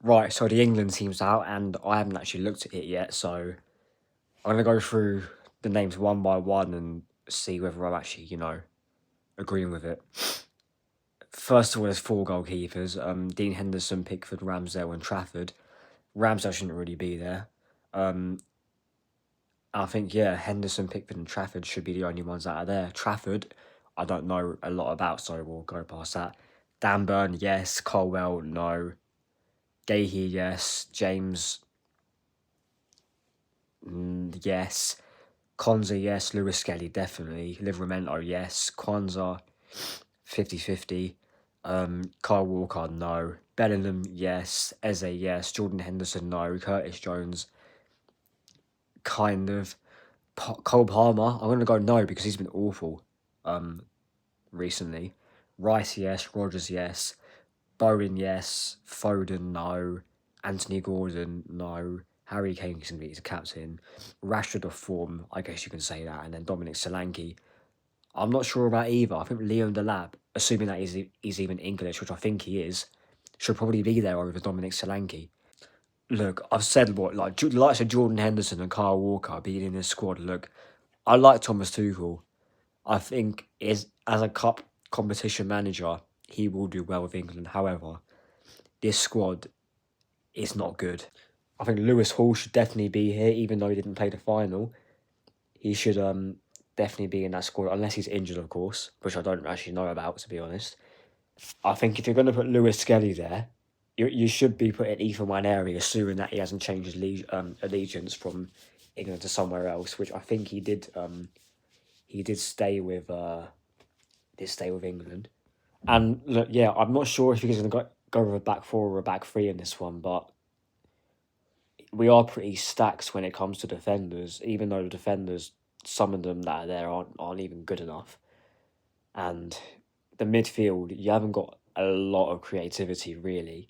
Right, so the England team's out, and I haven't actually looked at it yet, so I'm gonna go through the names one by one and see whether I'm actually, agreeing with it. First of all, there's four goalkeepers: Dean Henderson, Pickford, Ramsdale, and Trafford. Ramsdale shouldn't really be there. Um, I think Henderson, Pickford, and Trafford should be the only ones that are there. Trafford, I don't know a lot about, so we'll go past that. Dan Burn, yes. Colwell, no. Gahey, yes. James, yes. Konza, yes. Lewis Skelly, definitely. Livramento, yes. Kwanzaa, 50-50. Kyle Walker, no. Bellingham, yes. Eze, yes. Jordan Henderson, no. Curtis Jones, kind of. Cole Palmer, I'm going to go no because he's been awful recently. Rice, yes. Rogers, yes. Bowen, yes. Foden, no. Anthony Gordon, no. Harry Kane can be the captain. Rashford of form, I guess you can say that. And then Dominic Solanke. I'm not sure about either. I think Leon Delap, assuming that he's even English, which I think he is, should probably be there over Dominic Solanke. Look, I've said what, like, the likes of Jordan Henderson and Kyle Walker being in this squad. Look, I like Thomas Tuchel. I think as a cup competition manager, he will do well with England. However, this squad is not good. I think Lewis Hall should definitely be here, even though he didn't play the final. He should definitely be in that squad, unless he's injured, of course, which I don't actually know about, to be honest. I think if you're going to put Lewis Skelly there, you should be putting Ethan Nwaneri, assuming that he hasn't changed his allegiance from England to somewhere else, which I think he did. He did stay with England. And look, yeah, I'm not sure if he's going to go with a back four or a back three in this one, but we are pretty stacked when it comes to defenders, even though the defenders, some of them that are there aren't even good enough. And the midfield, you haven't got a lot of creativity, really.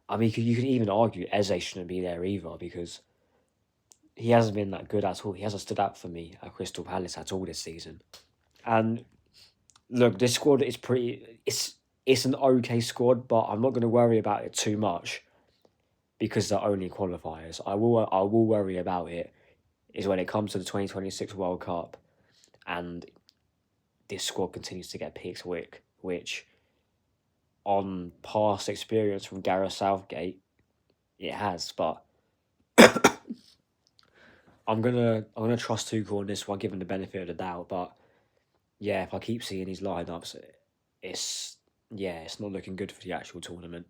I mean, you could even argue Eze shouldn't be there either because he hasn't been that good at all. He hasn't stood out for me at Crystal Palace at all this season. And look, this squad is pretty. It's an okay squad, but I'm not going to worry about it too much because they're only qualifiers. I will worry about it is when it comes to the 2026 World Cup, and this squad continues to get picked, which on past experience from Gareth Southgate, it has. But I'm gonna trust Tuchel on this one, given the benefit of the doubt. But yeah, if I keep seeing these lineups, it's not looking good for the actual tournament.